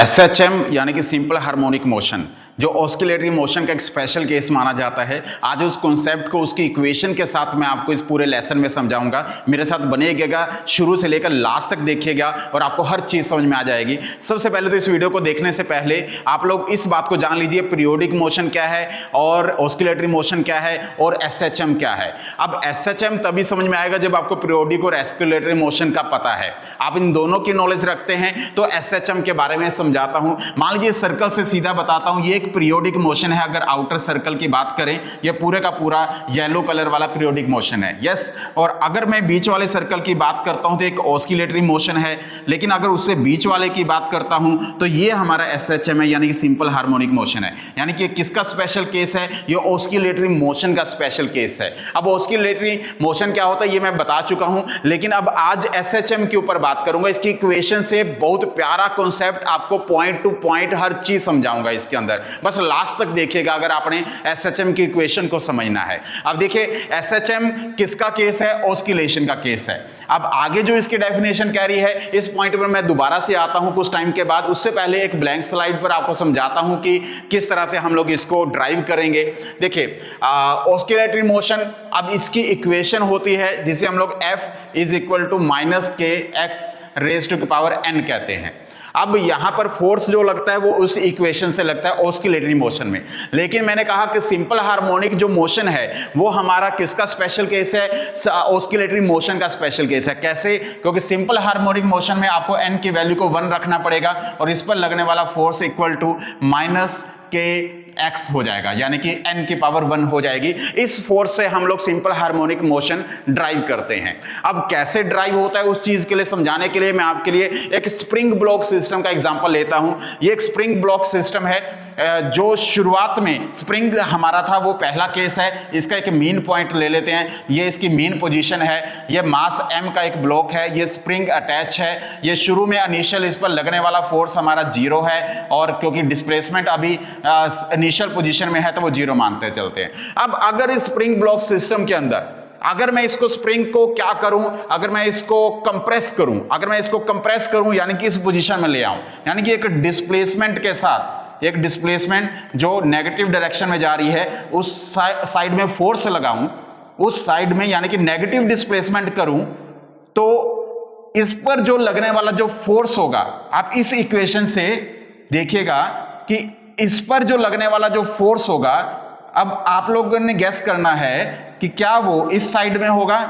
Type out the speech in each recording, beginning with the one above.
SHM यानी कि simple harmonic motion, जो ऑस्किलेटरी मोशन का एक स्पेशल केस माना जाता है। आज उस कॉन्सेप्ट को उसकी इक्वेशन के साथ मैं आपको इस पूरे लेसन में समझाऊंगा। मेरे साथ बनेगा, शुरू से लेकर लास्ट तक देखिएगा और आपको हर चीज समझ में आ जाएगी। सबसे पहले तो इस वीडियो को देखने से पहले आप लोग इस बात को जान लीजिए, पीरियोडिक मोशन क्या है और ऑस्किलेटरी मोशन क्या है और एसएचएम क्या है। अब एसएचएम तभी समझ में आएगा जब आपको पीरियोडिक और ऑस्किलेटरी मोशन का पता है। आप इन दोनों की नॉलेज रखते हैं तो एसएचएम के बारे में समझाता हूं। मान लीजिए सर्कल से सीधा बताता हूं, ये एक पीरियोडिक मोशन है। अगर आउटर सर्कल की बात करें, ये पूरे का पूरा येलो कलर वाला पीरियोडिक मोशन है। यस, और अगर मैं बीच वाले सर्कल की बात करता हूं तो एक ऑस्किलेटरी मोशन है। लेकिन अगर उससे बीच वाले की बात करता हूं तो ये हमारा एसएचएम है, यानी कि सिंपल हार्मोनिक मोशन है। यानी कि किसका स्पेशल केस है? ये ऑस्किलेटरी मोशन का स्पेशल केस है। अब ऑस्किलेटरी मोशन क्या होता है ये मैं बता चुका हूं, लेकिन अब आज एसएचएम के ऊपर बात करूंगा। इसकी इक्वेशन से बहुत प्यारा कॉन्सेप्ट, आपको पॉइंट टू पॉइंट हर चीज समझाऊंगा इसके अंदर। बस लास्ट तक देखिएगा अगर आपने एसएचएम की इक्वेशन को समझना है। अब देखिए, एसएचएम किसका केस है? ऑस्किलेशन का केस है। अब आगे जो इसकी डेफिनेशन कह रही है, इस पॉइंट पर मैं दोबारा से आता हूं कुछ टाइम के बाद। उससे पहले एक ब्लैंक स्लाइड पर आपको समझाता हूं कि किस तरह से हम लोग इसको ड्राइव करेंगे। देखिए, ऑस्किलेटरी मोशन, अब इसकी इक्वेशन होती है जिसे हम लोग F is equal to minus K X raise to power n कहते हैं। अब यहां पर फोर्स जो लगता है वो उस इक्वेशन से लगता है ऑस्किलेटरी मोशन में। लेकिन मैंने कहा कि सिंपल हार्मोनिक जो मोशन है वो हमारा किसका स्पेशल केस है? ऑस्किलेटरी मोशन का स्पेशल केस है। कैसे? क्योंकि सिंपल हार्मोनिक मोशन में आपको n की वैल्यू को 1 रखना पड़ेगा और इस पर लगने वाला force equal to minus K x हो जाएगा, यानी कि n की पावर 1 हो जाएगी। इस फोर्स से हम लोग सिंपल हार्मोनिक मोशन ड्राइव करते हैं। अब कैसे ड्राइव होता है उस चीज के लिए समझाने के लिए मैं आपके लिए एक स्प्रिंग ब्लॉक सिस्टम का एग्जांपल लेता हूं। ये एक स्प्रिंग ब्लॉक सिस्टम है जो शुरुआत में स्प्रिंग हमारा था, वो पहला केस है। इसका एक मीन पॉइंट ले लेते हैं, ये इसकी मीन पोजीशन है। ये मास m का एक ब्लॉक है, ये स्प्रिंग अटैच है। ये शुरू में इनिशियल इस पर लगने वाला फोर्स हमारा 0 है और क्योंकि डिस्प्लेसमेंट अभी इनिशियल पोजीशन में है तो वो 0 मानते चलते हैं। अब अगर इस स्प्रिंग ब्लॉक सिस्टम के अंदर अगर मैं इसको स्प्रिंग को क्या करूं, अगर मैं इसको कंप्रेस करूं, यानी कि इस पोजीशन में ले आऊं, यानी कि एक डिस्प्लेसमेंट के साथ, एक डिस्प्लेसमेंट जो नेगेटिव डायरेक्शन में जा रही है उस साइड में फोर्स लगाऊं, उस साइड में यानी कि नेगेटिव डिस्प्लेसमेंट करूं, तो इस पर जो लगने वाला जो फोर्स होगा, आप इस इक्वेशन से देखिएगा कि इस पर जो लगने वाला जो फोर्स होगा, अब आप लोगों ने गैस करना है कि क्या वो इस साइड में होगा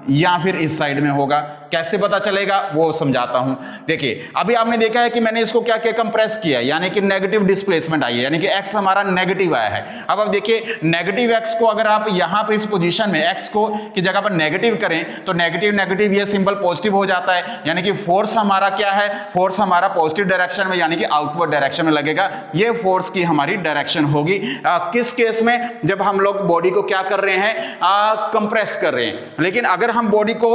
या फिर इस साइड में होगा। कैसे पता चलेगा वो समझाता हूं। देखिए, अभी आपने देखा है कि मैंने इसको क्या क्या कंप्रेस किया, यानी कि नेगेटिव डिस्प्लेसमेंट आई है, यानी कि x हमारा नेगेटिव आया है। अब देखिए, नेगेटिव x को अगर आप यहां पर इस पोजीशन में x को की जगह पर नेगेटिव करें तो नेगेटिव नेगेटिव ये सिंबल पॉजिटिव हो जाता है, यानी कि फोर्स हमारा क्या है? फोर्स हमारा पॉजिटिव डायरेक्शन में, यानी कि आउटवर्ड डायरेक्शन में लगेगा। ये फोर्स की हमारी डायरेक्शन होगी। किस केस में? जब हम लोग बॉडी को क्या कर रहे हैं? कंप्रेस कर रहे हैं। लेकिन अगर हम बॉडी को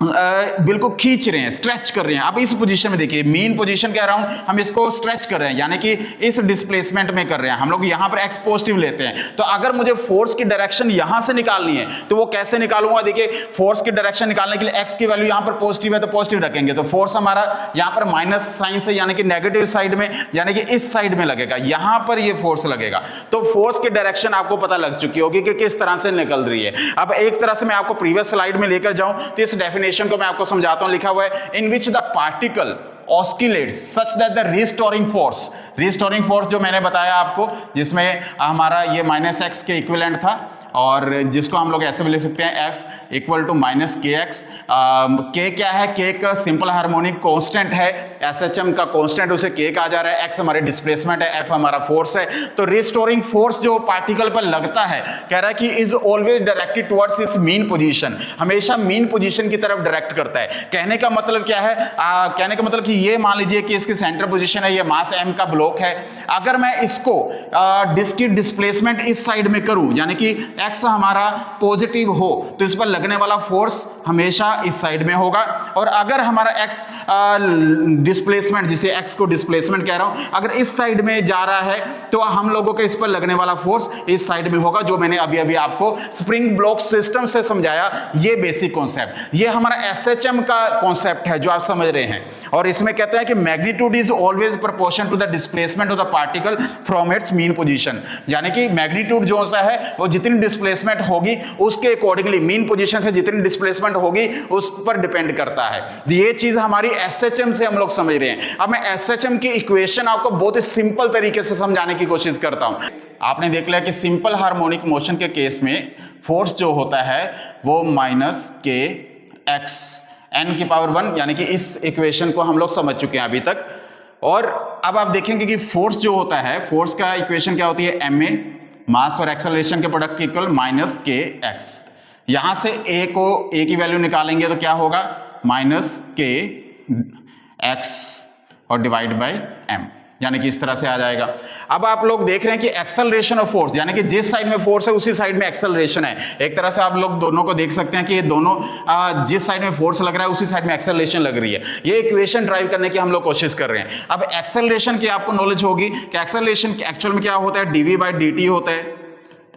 बिल्कुल खींच रहे हैं, स्ट्रेच कर रहे हैं, अब इस पोजीशन में देखिए, मीन पोजीशन कह रहा हूं, हम इसको स्ट्रेच कर रहे हैं, यानी कि इस डिस्प्लेसमेंट में कर रहे हैं। हम लोग यहां पर एक्स पॉजिटिव लेते हैं। तो अगर मुझे फोर्स की डायरेक्शन यहां से निकालनी है तो वो कैसे निकालूंगा? देखिए, फोर्स की डायरेक्शन निकालने के लिए एक्स की वैल्यू यहां पर पॉजिटिव है तो पॉजिटिव रखेंगे, तो फोर्स हमारा यहां पर माइनस साइन से, यानी कि नेगेटिव साइड में, यानी कि इस साइड में लगेगा, यहां पर ये फोर्स लगेगा। तो फोर्स की डायरेक्शन आपको पता लग चुकी होगी कि किस तरह से निकल रही है। अब एक तरह से मैं आपको प्रीवियस स्लाइड में लेकर जाऊं तो इस डेफिनेशन को मैं आपको समझाता हूं। लिखा हुआ है, in which the particle oscillates such that the restoring force जो मैंने बताया आपको, जिसमें हमारा ये माइनस एक्स के इक्विवेलेंट था और जिसको हम लोग ऐसे भी लिख सकते हैं F equal to minus K x. के क्या है? के का सिंपल हार्मोनिक कांस्टेंट है, एसएचएम का कांस्टेंट उसे के कहा जा रहा है। एक्स हमारे डिस्प्लेसमेंट है, F हमारा फोर्स है। तो रिस्टोरिंग फोर्स जो पार्टिकल पर लगता है, कह रहा है कि इज ऑलवेज डायरेक्टेड टुवर्ड्स इस मीन पोजीशन, हमेशा मीन पोजीशन की तरफ डायरेक्ट करता है। कहने का मतलब क्या है? कहने का मतलब कि ये मान लीजिए कि इसकी सेंटर पोजीशन है, ये मास m का ब्लॉक है। अगर मैं इसको डिस्क की डिस्प्लेसमेंट इस साइड में करूं, यानी कि x हमारा पॉजिटिव हो तो इस पर लगने वाला फोर्स हमेशा इस साइड में होगा, और अगर हमारा x डिस्प्लेसमेंट, जिसे x को डिस्प्लेसमेंट कह रहा हूं, अगर इस साइड में जा रहा है तो हम लोगों के इस पर लगने वाला फोर्स इस साइड में होगा, जो मैंने अभी अभी आपको स्प्रिंग ब्लॉक सिस्टम से समझाया। ये बेसिक कॉन्सेप्ट, ये हमारा एसएचएम का कॉन्सेप्ट है जो आप समझ रहे हैं। और इसमें कहते हैं कि magnitude is always proportion to the displacement of the particle from its mean position, यानी कि मैग्नीट्यूड जो सा है वो जितनी डिस्प्लेसमेंट होगी उसके अकॉर्डिंगली मीन पोजीशन से जितनी डिस्प्लेसमेंट होगी उस पर डिपेंड करता है। ये चीज हमारी एसएचएम से हम लोग समझ रहे हैं। अब मैं एसएचएम की इक्वेशन आपको बहुत ही सिंपल तरीके से समझाने की कोशिश करता हूं। आपने देख लिया कि सिंपल हार्मोनिक मोशन के केस में फोर्स जो होता है वो माइनस के एक्स n की पावर 1, यानी कि इस इक्वेशन को हम लोग समझ चुके हैं अभी तक। और अब आप देखेंगे कि फोर्स जो होता है, फोर्स का इक्वेशन क्या होती है, ma मास और एक्सेलरेशन के product equal minus K x. यहां से a की वैल्यू निकालेंगे तो क्या होगा, माइनस के एक्स और डिवाइड बाय m, यानी कि इस तरह से आ जाएगा। अब आप लोग देख रहे हैं कि एक्सेलरेशन ऑफ फोर्स, यानी कि जिस साइड में फोर्स है उसी साइड में एक्सेलरेशन है। एक तरह से आप लोग दोनों को देख सकते हैं कि ये दोनों जिस साइड में फोर्स लग रहा है उसी साइड में एक्सेलरेशन लग रही है। ये इक्वेशन ड्राइव करने की हम लोग कोशिश कर रहे हैं। अब एक्सेलरेशन की आपको नॉलेज होगी कि एक्सेलरेशन एक्चुअल में क्या होता है, dv बाई dt होता है,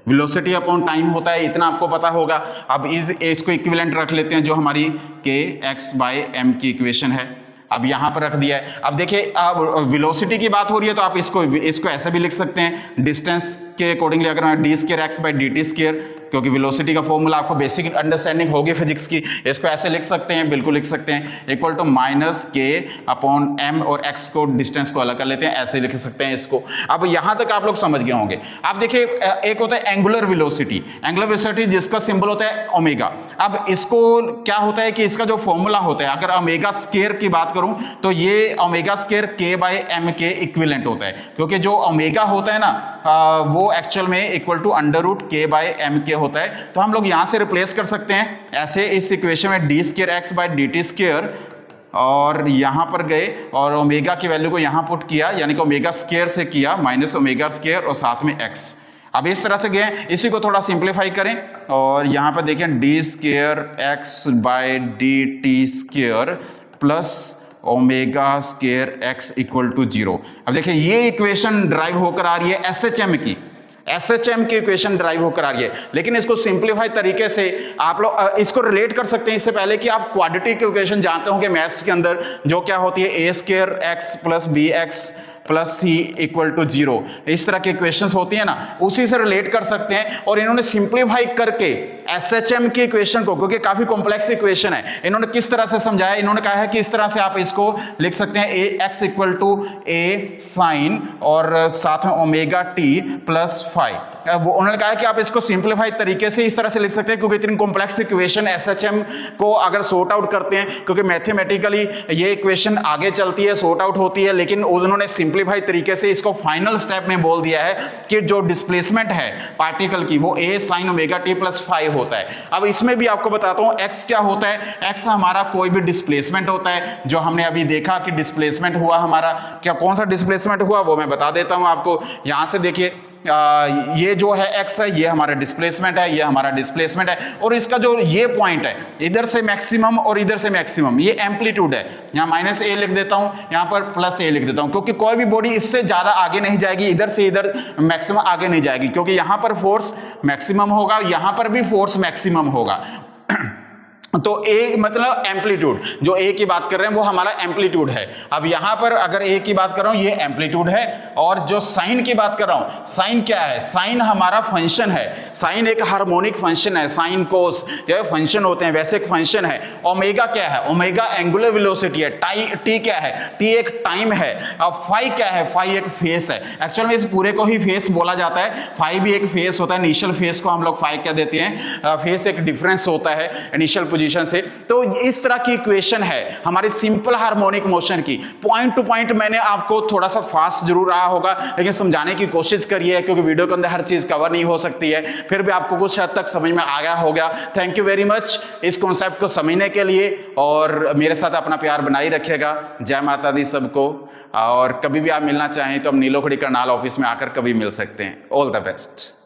वेलोसिटी अपॉन टाइम होता है, इतना आपको पता होगा। अब इसको इक्विवेलेंट रख लेते हैं जो हमारी के एक्स बाई एम की इक्वेशन है, अब यहां पर रख दिया है। अब देखिए, अब वेलोसिटी की बात हो रही है तो आप इसको ऐसे भी लिख सकते हैं, डिस्टेंस के अकॉर्डिंगली अगर D square x by D T square, क्योंकि वेलोसिटी का फॉर्मूला आपको बेसिक अंडरस्टैंडिंग होगी फिजिक्स की, इसको ऐसे लिख सकते हैं, बिल्कुल लिख सकते हैं, इक्वल टू माइनस के अपॉन एम, और एक्स को डिस्टेंस को अलग कर लेते हैं, ऐसे लिख सकते हैं इसको। अब यहां तक आप लोग समझ गए होंगे। अब देखिए, एक होता है एंगुलर वेलोसिटी, जिसका सिंबल होता है ओमेगा। अब इसको क्या होता है कि इसका जो फॉर्मूला होता है, अगर ओमेगा स्क्वायर की बात करूं तो ये ओमेगा स्क्वायर के बाय एम के इक्विवेलेंट होता है, क्योंकि जो ओमेगा होता है ना वो एक्चुअल में इक्वल टू अंडर रूट के बाय एम के होता है। तो हम लोग यहां से रिप्लेस कर सकते हैं ऐसे इस इक्वेशन में D square X by D T square, और यहां पर गए और ओमेगा की वैल्यू को यहां पुट किया, यानी कि ओमेगा स्क्वायर से किया माइनस ओमेगा स्क्वायर और साथ में एक्स। अब इस तरह से गए, इसी को थोड़ा सिंप्लीफाई करें और यहां पर देखें D square X by D T square plus omega square X equal to 0। अब देखिए, ये इक्वेशन ड्राइव होकर आ रही है एसएचएम की, एसएचएम की इक्वेशन ड्राइव होकर आ रही है। लेकिन इसको सिंप्लीफाई तरीके से आप लोग इसको रिलेट कर सकते हैं इससे पहले कि आप क्वाड्रेटिक इक्वेशन जानते होंगे मैथ्स के अंदर, जो क्या होती है, A square X plus B X plus C equal to 0, इस तरह के इक्वेशंस होती है ना, उसी से रिलेट कर सकते हैं। और इन्होंने सिंप्लीफाई करके एसएचएम की इक्वेशन को, क्योंकि काफी कॉम्प्लेक्स इक्वेशन है, इन्होंने किस तरह से समझाया, इन्होंने कहा है कि इस तरह से आप इसको लिख सकते हैं, A X equal to A sine और साथ में ओमेगा टी प्लस फाइव। वो उन्होंने कहा है कि आप इसको सिंप्लीफाई तरीके से इस तरह से लिख सकते हैं, क्योंकि इतनी कॉम्प्लेक्स इक्वेशन एसएचएम को अगर सॉर्ट आउट करते हैं, क्योंकि मैथमेटिकली ये इक्वेशन आगे चलती है, सॉर्ट आउट होती है, लेकिन उन्होंने सिंप्लीफाई तरीके से इसको फाइनल स्टेप में बोल दिया है कि जो डिस्प्लेसमेंट है पार्टिकल की वो A sine omega T plus five होता है। अब इसमें भी आपको बताता हूं एक्स क्या होता है। एक्स हमारा कोई भी डिस्प्लेसमेंट होता है, जो हमने अभी देखा कि डिस्प्लेसमेंट हुआ हमारा, क्या कौन सा डिस्प्लेसमेंट हुआ वो मैं बता देता हूं आपको। यहां से देखिए, ये जो है x है, ये हमारा डिस्प्लेसमेंट है, ये हमारा डिस्प्लेसमेंट है, और इसका जो ये पॉइंट है, इधर से मैक्सिमम और इधर से मैक्सिमम, ये एम्पलीट्यूड है। यहां माइनस ए लिख देता हूं, यहां पर प्लस ए लिख देता हूं, क्योंकि कोई भी बॉडी इससे ज्यादा आगे नहीं जाएगी, इधर से इधर मैक्सिमम आगे नहीं जाएगी, क्योंकि यहां पर फोर्स मैक्सिमम होगा, यहां पर भी फोर्स मैक्सिमम होगा। तो ए मतलब एम्पलीट्यूड, जो ए की बात कर रहे हैं वो हमारा एम्पलीट्यूड है। अब यहां पर अगर ए की बात कर रहा हूं ये एम्पलीट्यूड है, और जो साइन की बात कर रहा हूं, साइन क्या है, साइन हमारा फंक्शन है, साइन एक हार्मोनिक फंक्शन है, साइन कोस जो फंक्शन होते हैं वैसे एक फंक्शन है। ओमेगा क्या है, ओमेगा एंगुलर वेलोसिटी है। टी क्या है, टी एक टाइम है। अब फाई क्या है, फाई एक फेस है। एक्चुअल में इस पूरे को ही फेस बोला जाता है, फाई भी एक फेस होता है, इनिशियल फेस को हम लोग फाई कह देते हैं। फेस एक डिफरेंस होता है इनिशियल पोजीशन से। तो इस तरह की इक्वेशन है हमारी सिंपल हार्मोनिक मोशन की। पॉइंट टू पॉइंट मैंने आपको थोड़ा सा फास्ट जरूर रहा होगा, लेकिन समझाने की कोशिश करी है, क्योंकि वीडियो के अंदर हर चीज कवर नहीं हो सकती है, फिर भी आपको कुछ हद तक समझ में आ गया होगा। थैंक यू वेरी मच इस कॉन्सेप्ट को समझने के लिए, और मेरे साथ अपना प्यार बनाए रखिएगा। जय माता दी सबको, और कभी भी आप मिलना चाहें तो हम नीलोखड़ी करनाल ऑफिस में आकर कभी मिल सकते हैं। All the best.